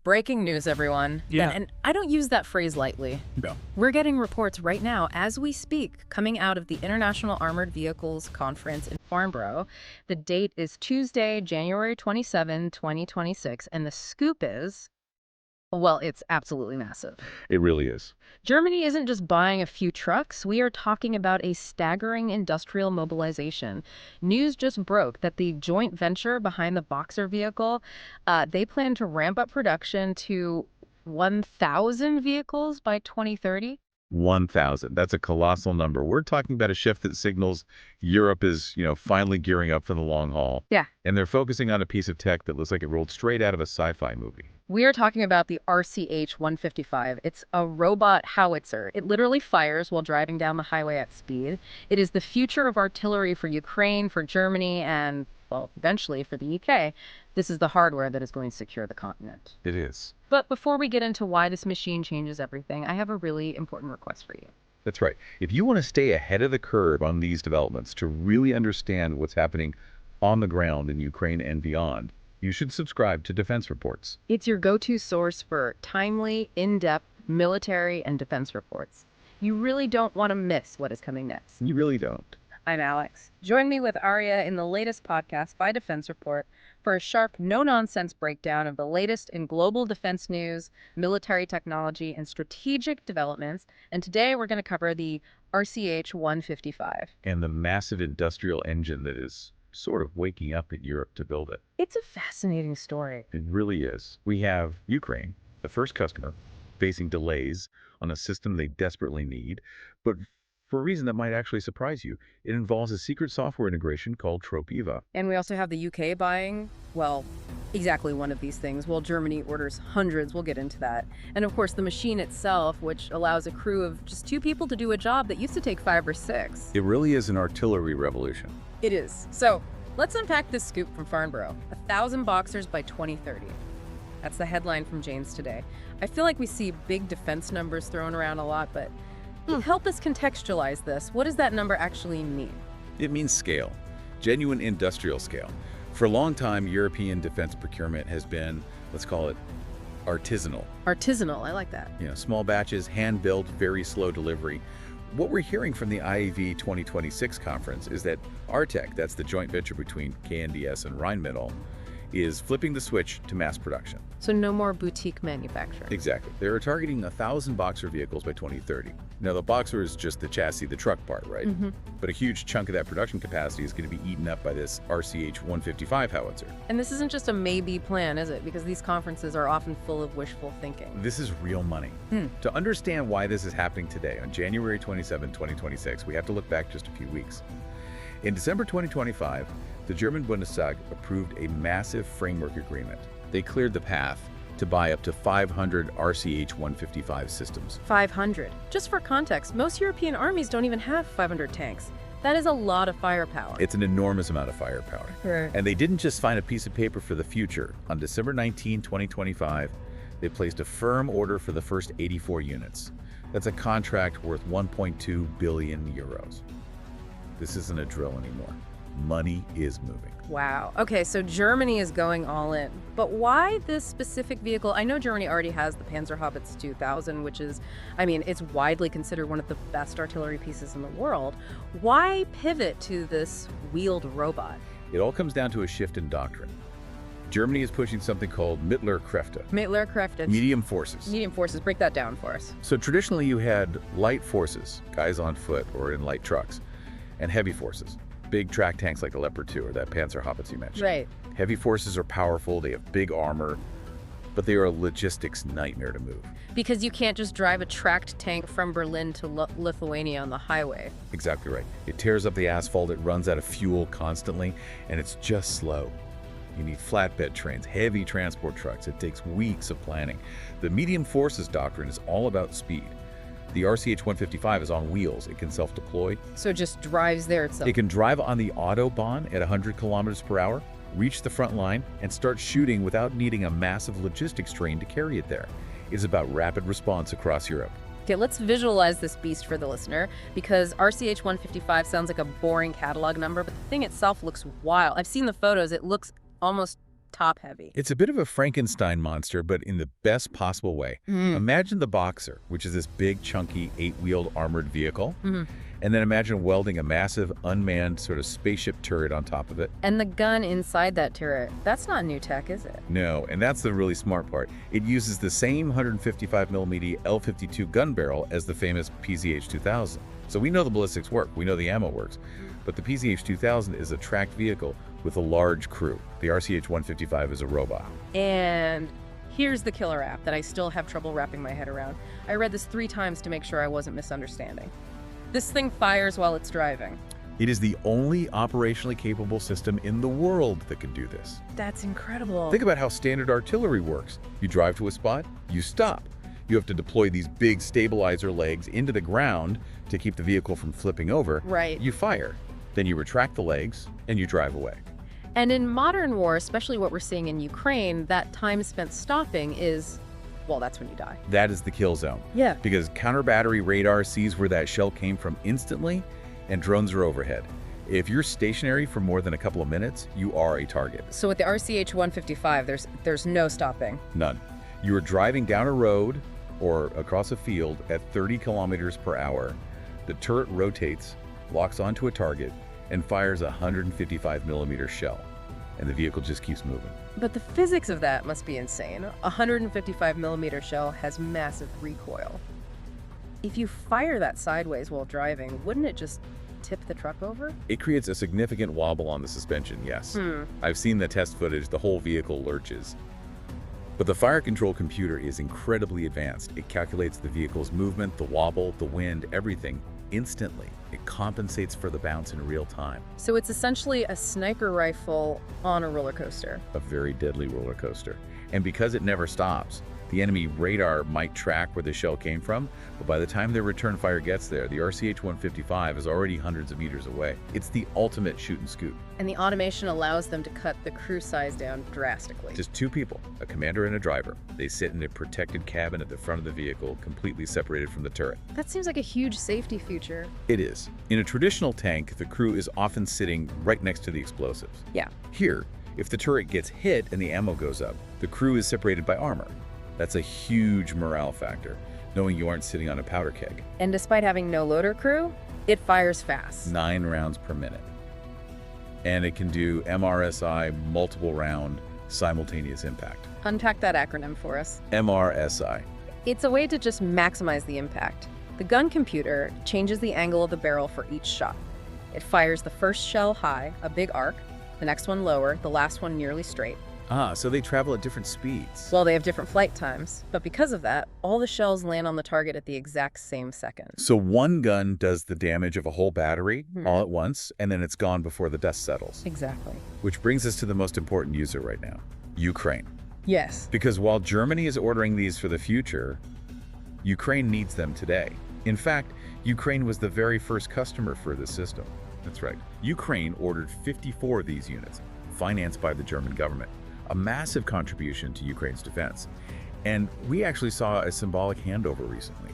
Breaking news, everyone. Yeah. And I don't use that phrase lightly. No. We're getting reports right now, as we speak, coming out of the International Armored Vehicles Conference in Farnborough. The date is Tuesday, January 27, 2026, and the scoop is, well, it's absolutely massive. It really is. Germany isn't just buying a few trucks. We are talking about a staggering industrial mobilization. News just broke that the joint venture behind the Boxer vehicle, they plan to ramp up production to 1,000 vehicles by 2030. 1,000. That's a colossal number. We're talking about a shift that signals Europe is, finally gearing up for the long haul. Yeah. And they're focusing on a piece of tech that looks like it rolled straight out of a sci-fi movie. We are talking about the RCH-155. It's a robot howitzer. It literally fires while driving down the highway at speed. It is the future of artillery for Ukraine, for Germany, and, well, eventually for the UK. This is the hardware that is going to secure the continent. It is. But before we get into why this machine changes everything, I have a really important request for you. That's right. If you want to stay ahead of the curve on these developments, to really understand what's happening on the ground in Ukraine and beyond, you should subscribe to Defense Reports. It's your go-to source for timely, in-depth military and defense reports. You really don't want to miss what is coming next. You really don't. I'm Alex. Join me with Arya in the latest podcast by Defense Report for a sharp, no-nonsense breakdown of the latest in global defense news, military technology, and strategic developments. And today we're going to cover the RCH-155. And the massive industrial engine that is sort of waking up in Europe to build it. It's a fascinating story. It really is. We have Ukraine, the first customer, facing delays on a system they desperately need, but for a reason that might actually surprise you. It involves a secret software integration called Tropiva. And we also have the UK buying, well, exactly one of these things, while Germany orders hundreds. We'll get into that. And of course, the machine itself, which allows a crew of just 2 people to do a job that used to take 5 or 6. It really is an artillery revolution. It is. So let's unpack this scoop from Farnborough. 1,000 Boxers by 2030. That's the headline from Jane's today. I feel like we see big defense numbers thrown around a lot, but help us contextualize this. What does that number actually mean? It means scale, genuine industrial scale. For a long time, European defense procurement has been, let's call it, artisanal. Artisanal, I like that. Small batches, hand-built, very slow delivery. What we're hearing from the IAV 2026 conference is that Artec, that's the joint venture between KNDS and Rheinmetall, is flipping the switch to mass production. So no more boutique manufacturing. Exactly. They are targeting 1,000 Boxer vehicles by 2030. Now, the Boxer is just the chassis, the truck part, right? But a huge chunk of that production capacity is going to be eaten up by this RCH-155 howitzer. And this isn't just a maybe plan, is it? Because these conferences are often full of wishful thinking. This is real money. To understand why this is happening today, on January 27, 2026, we have to look back just a few weeks. In December 2025, the German Bundestag approved a massive framework agreement. They cleared the path to buy up to 500 RCH-155 systems. 500. Just for context, most European armies don't even have 500 tanks. That is a lot of firepower. It's an enormous amount of firepower. Right. And they didn't just find a piece of paper for the future. On December 19, 2025, they placed a firm order for the first 84 units. That's a contract worth 1.2 billion euros. This isn't a drill anymore. Money is moving. Wow. Okay, so Germany is going all in. But why this specific vehicle? I know Germany already has the Panzerhaubitze 2000, which is, it's widely considered one of the best artillery pieces in the world. Why pivot to this wheeled robot? It all comes down to a shift in doctrine. Germany is pushing something called Mittlere Kräfte. Mittlere Kräfte. Medium forces. Medium forces. Break that down for us. So traditionally you had light forces, guys on foot or in light trucks, and heavy forces. Big track tanks like the Leopard 2 or that Panzerhaubitze you mentioned. Right. Heavy forces are powerful, they have big armor, but they are a logistics nightmare to move. Because you can't just drive a tracked tank from Berlin to Lithuania on the highway. Exactly right. It tears up the asphalt, it runs out of fuel constantly, and it's just slow. You need flatbed trains, heavy transport trucks. It takes weeks of planning. The medium forces doctrine is all about speed. The RCH-155 is on wheels. It can self-deploy. So it just drives there itself. It can drive on the Autobahn at 100 kilometers per hour, reach the front line, and start shooting without needing a massive logistics train to carry it there. It's about rapid response across Europe. Okay, let's visualize this beast for the listener, because RCH-155 sounds like a boring catalog number, but the thing itself looks wild. I've seen the photos. It looks almost top-heavy. It's a bit of a Frankenstein monster, but in the best possible way. Imagine the Boxer, which is this big, chunky, 8-wheeled armored vehicle. And then imagine welding a massive, unmanned sort of spaceship turret on top of it. And the gun inside that turret, that's not new tech, is it? No, and that's the really smart part. It uses the same 155mm L52 gun barrel as the famous PZH-2000. So we know the ballistics work, we know the ammo works. But the PZH-2000 is a tracked vehicle with a large crew. The RCH-155 is a robot. And here's the killer app that I still have trouble wrapping my head around. I read this 3 times to make sure I wasn't misunderstanding. This thing fires while it's driving. It is the only operationally capable system in the world that can do this. That's incredible. Think about how standard artillery works. You drive to a spot, you stop. You have to deploy these big stabilizer legs into the ground to keep the vehicle from flipping over. Right. You fire. Then you retract the legs and you drive away. And in modern war, especially what we're seeing in Ukraine, that time spent stopping is, well, that's when you die. That is the kill zone. Yeah. Because counter-battery radar sees where that shell came from instantly, and drones are overhead. If you're stationary for more than a couple of minutes, you are a target. So with the RCH-155, there's no stopping. None. You are driving down a road or across a field at 30 kilometers per hour. The turret rotates, locks onto a target, and fires a 155mm shell. And the vehicle just keeps moving. But the physics of that must be insane. A 155mm shell has massive recoil. If you fire that sideways while driving, wouldn't it just tip the truck over? It creates a significant wobble on the suspension, yes. I've seen the test footage, the whole vehicle lurches. But the fire control computer is incredibly advanced. It calculates the vehicle's movement, the wobble, the wind, everything instantly. It compensates for the bounce in real time. So it's essentially a sniper rifle on a roller coaster. A very deadly roller coaster. And because it never stops, the enemy radar might track where the shell came from, but by the time their return fire gets there, the RCH-155 is already hundreds of meters away. It's the ultimate shoot and scoot. And the automation allows them to cut the crew size down drastically. Just 2 people, a commander and a driver. They sit in a protected cabin at the front of the vehicle, completely separated from the turret. That seems like a huge safety feature. It is. In a traditional tank, the crew is often sitting right next to the explosives. Yeah. Here, if the turret gets hit and the ammo goes up, the crew is separated by armor. That's a huge morale factor, knowing you aren't sitting on a powder keg. And despite having no loader crew, it fires fast. 9 rounds per minute. And it can do MRSI, multiple round, simultaneous impact. Unpack that acronym for us. MRSI. It's a way to just maximize the impact. The gun computer changes the angle of the barrel for each shot. It fires the first shell high, a big arc, the next one lower, the last one nearly straight. Ah, so they travel at different speeds. Well, they have different flight times, but because of that, all the shells land on the target at the exact same second. So one gun does the damage of a whole battery all at once, and then it's gone before the dust settles. Exactly. Which brings us to the most important user right now, Ukraine. Yes. Because while Germany is ordering these for the future, Ukraine needs them today. In fact, Ukraine was the very first customer for this system. That's right. Ukraine ordered 54 of these units, financed by the German government. A massive contribution to Ukraine's defense. And we actually saw a symbolic handover recently.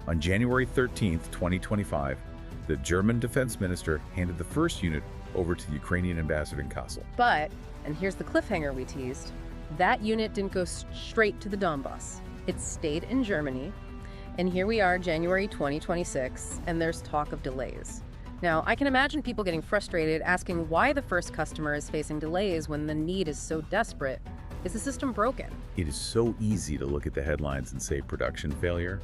On January 13th, 2025, the German defense minister handed the first unit over to the Ukrainian ambassador in Kassel. But, and here's the cliffhanger we teased, that unit didn't go straight to the Donbass. It stayed in Germany, and here we are, January 2026, and there's talk of delays. Now, I can imagine people getting frustrated, asking why the first customer is facing delays when the need is so desperate. Is the system broken? It is so easy to look at the headlines and say production failure,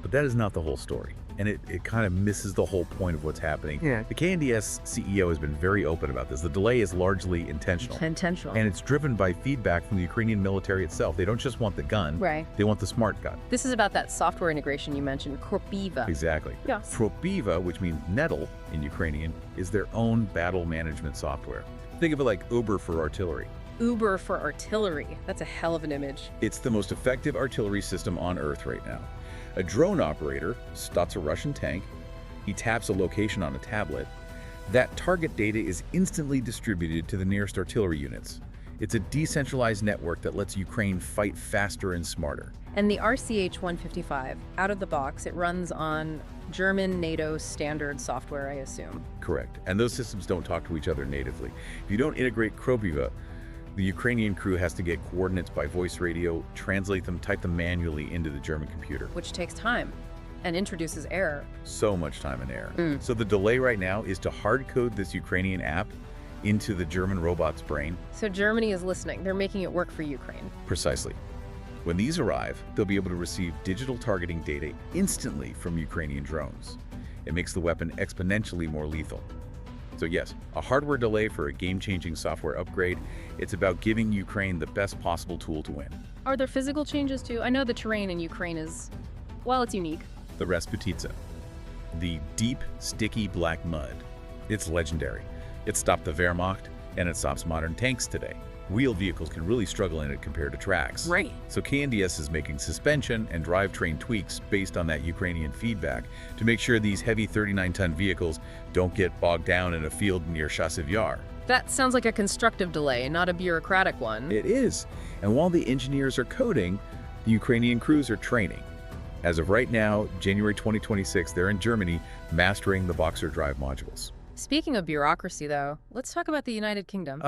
but that is not the whole story. And it kind of misses the whole point of what's happening. Yeah. The KNDS CEO has been very open about this. The delay is largely intentional. Intentional. And it's driven by feedback from the Ukrainian military itself. They don't just want the gun, Right. They want the smart gun. This is about that software integration you mentioned, Korpiva. Exactly. Yes. Kropiva, which means nettle in Ukrainian, is their own battle management software. Think of it like Uber for artillery. Uber for artillery. That's a hell of an image. It's the most effective artillery system on Earth right now. A drone operator spots a Russian tank. He taps a location on a tablet. That target data is instantly distributed to the nearest artillery units. It's a decentralized network that lets Ukraine fight faster and smarter. And the RCH-155, out of the box, it runs on German NATO standard software, I assume. Correct. And those systems don't talk to each other natively. If you don't integrate Kropiva, The Ukrainian crew has to get coordinates by voice radio, translate them, type them manually into the German computer. Which takes time and introduces error. So much time and error. So the delay right now is to hard code this Ukrainian app into the German robot's brain. So Germany is listening. They're making it work for Ukraine. Precisely. When these arrive, they'll be able to receive digital targeting data instantly from Ukrainian drones. It makes the weapon exponentially more lethal. So yes, a hardware delay for a game-changing software upgrade. It's about giving Ukraine the best possible tool to win. Are there physical changes too? I know the terrain in Ukraine is, well, it's unique. The Rasputitsa. The deep, sticky black mud. It's legendary. It stopped the Wehrmacht, and it stops modern tanks today. Wheeled vehicles can really struggle in it compared to tracks. Right. So KNDS is making suspension and drivetrain tweaks based on that Ukrainian feedback to make sure these heavy 39-ton vehicles don't get bogged down in a field near Chasiv Yar. That sounds like a constructive delay, not a bureaucratic one. It is. And while the engineers are coding, the Ukrainian crews are training. As of right now, January 2026, they're in Germany mastering the Boxer drive modules. Speaking of bureaucracy, though, let's talk about the United Kingdom.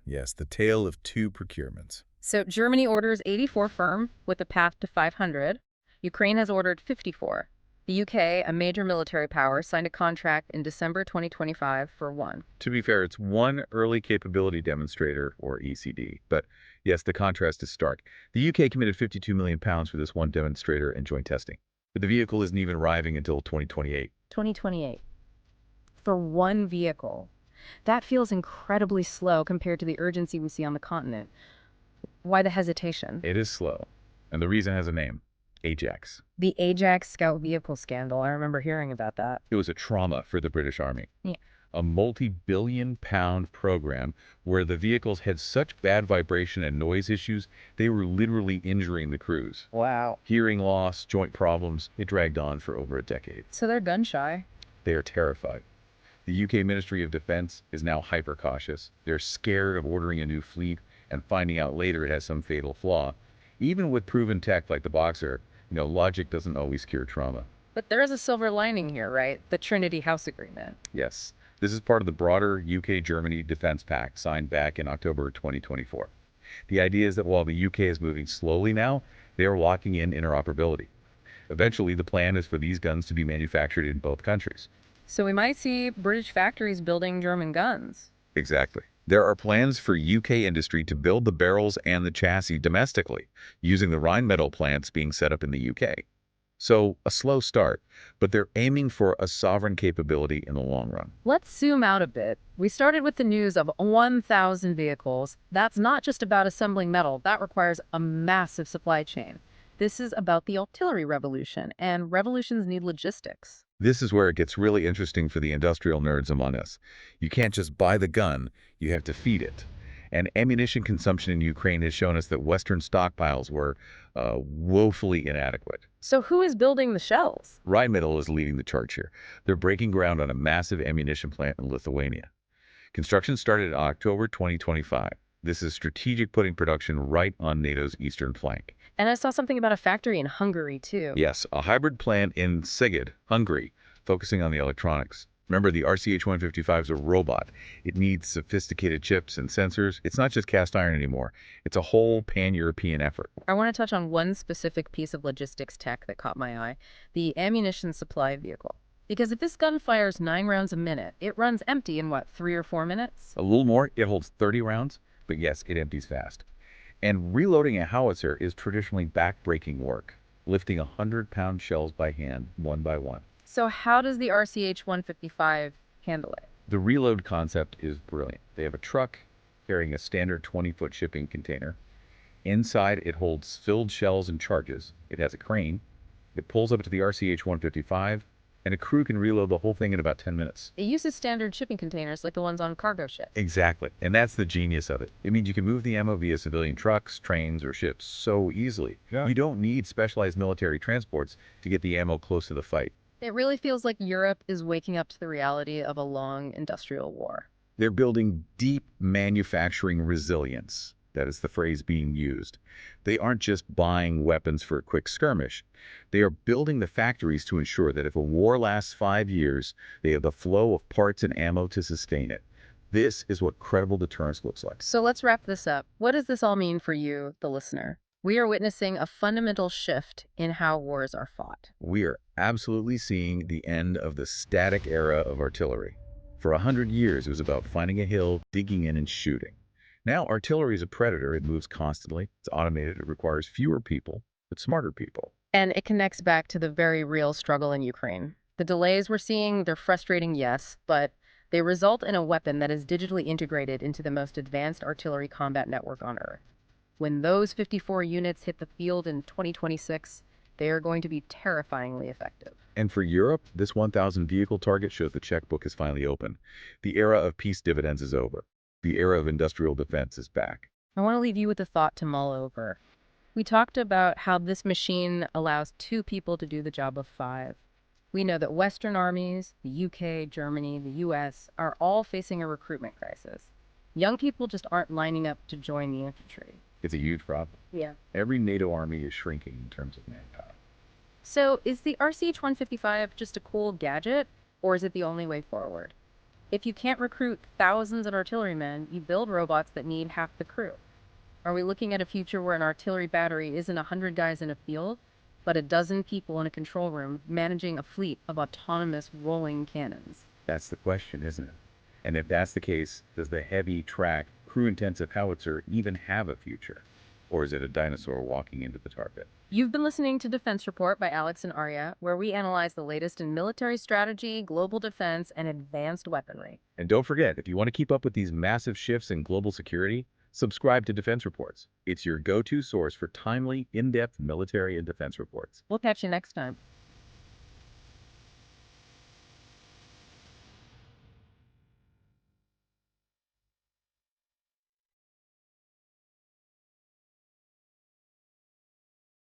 Yes, the tale of two procurements. So Germany orders 84 firm with a path to 500. Ukraine has ordered 54. The UK, a major military power, signed a contract in December 2025 for one. To be fair, it's one early capability demonstrator, or ECD. But yes, the contrast is stark. The UK committed £52 million for this one demonstrator and joint testing. But the vehicle isn't even arriving until 2028. 2028. For one vehicle. That feels incredibly slow compared to the urgency we see on the continent. Why the hesitation? It is slow. And the reason has a name. Ajax. The Ajax Scout vehicle scandal. I remember hearing about that. It was a trauma for the British Army. Yeah. A multi-billion-pound program where the vehicles had such bad vibration and noise issues, they were literally injuring the crews. Wow. Hearing loss, joint problems, it dragged on for over a decade. So they're gun shy. They are terrified. The UK Ministry of Defense is now hyper-cautious. They're scared of ordering a new fleet and finding out later it has some fatal flaw. Even with proven tech like the Boxer, logic doesn't always cure trauma. But there is a silver lining here, right? The Trinity House Agreement. Yes, this is part of the broader UK-Germany Defense Pact signed back in October 2024. The idea is that while the UK is moving slowly now, they are locking in interoperability. Eventually, the plan is for these guns to be manufactured in both countries. So we might see British factories building German guns. Exactly. There are plans for UK industry to build the barrels and the chassis domestically, using the Rheinmetall plants being set up in the UK. So, a slow start, but they're aiming for a sovereign capability in the long run. Let's zoom out a bit. We started with the news of 1,000 vehicles. That's not just about assembling metal. That requires a massive supply chain. This is about the artillery revolution, and revolutions need logistics. This is where it gets really interesting for the industrial nerds among us. You can't just buy the gun, you have to feed it. And ammunition consumption in Ukraine has shown us that Western stockpiles were woefully inadequate. So who is building the shells? Rheinmetall is leading the charge here. They're breaking ground on a massive ammunition plant in Lithuania. Construction started in October 2025. This is strategic, putting production right on NATO's eastern flank. And I saw something about a factory in Hungary, too. Yes, a hybrid plant in Szeged, Hungary, focusing on the electronics. Remember, the RCH-155 is a robot. It needs sophisticated chips and sensors. It's not just cast iron anymore. It's a whole pan-European effort. I want to touch on one specific piece of logistics tech that caught my eye, the ammunition supply vehicle. Because if this gun fires 9 rounds a minute, it runs empty in, 3 or 4 minutes? A little more, it holds 30 rounds, but yes, it empties fast. And reloading a howitzer is traditionally back-breaking work, lifting 100-pound shells by hand, one by one. So how does the RCH-155 handle it? The reload concept is brilliant. They have a truck carrying a standard 20-foot shipping container. Inside, it holds filled shells and charges. It has a crane. It pulls up to the RCH-155, and a crew can reload the whole thing in about 10 minutes. It uses standard shipping containers like the ones on cargo ships. Exactly. And that's the genius of it. It means you can move the ammo via civilian trucks, trains, or ships so easily. Yeah. You don't need specialized military transports to get the ammo close to the fight. It really feels like Europe is waking up to the reality of a long industrial war. They're building deep manufacturing resilience. That is the phrase being used. They aren't just buying weapons for a quick skirmish. They are building the factories to ensure that if a war lasts 5 years, they have the flow of parts and ammo to sustain it. This is what credible deterrence looks like. So let's wrap this up. What does this all mean for you, the listener? We are witnessing a fundamental shift in how wars are fought. We are absolutely seeing the end of the static era of artillery. For 100 years, it was about finding a hill, digging in, and shooting. Now, artillery is a predator. It moves constantly. It's automated. It requires fewer people, but smarter people. And it connects back to the very real struggle in Ukraine. The delays we're seeing, they're frustrating, yes, but they result in a weapon that is digitally integrated into the most advanced artillery combat network on Earth. When those 54 units hit the field in 2026, they are going to be terrifyingly effective. And for Europe, this 1,000 vehicle target shows the checkbook is finally open. The era of peace dividends is over. The era of industrial defense is back. I want to leave you with a thought to mull over. We talked about how this machine allows 2 people to do the job of 5. We know that Western armies, the UK, Germany, the US, are all facing a recruitment crisis. Young people just aren't lining up to join the infantry. It's a huge problem. Yeah. Every NATO army is shrinking in terms of manpower. So is the RCH-155 just a cool gadget, or is it the only way forward? If you can't recruit thousands of artillerymen, you build robots that need half the crew. Are we looking at a future where an artillery battery isn't 100 guys in a field, but a dozen people in a control room managing a fleet of autonomous rolling cannons? That's the question, isn't it? And if that's the case, does the heavy track, crew-intensive howitzer even have a future? Or is it a dinosaur walking into the tar pit? You've been listening to Defense Report by Alex and Arya, where we analyze the latest in military strategy, global defense, and advanced weaponry. And don't forget, if you want to keep up with these massive shifts in global security, subscribe to Defense Reports. It's your go-to source for timely, in-depth military and defense reports. We'll catch you next time.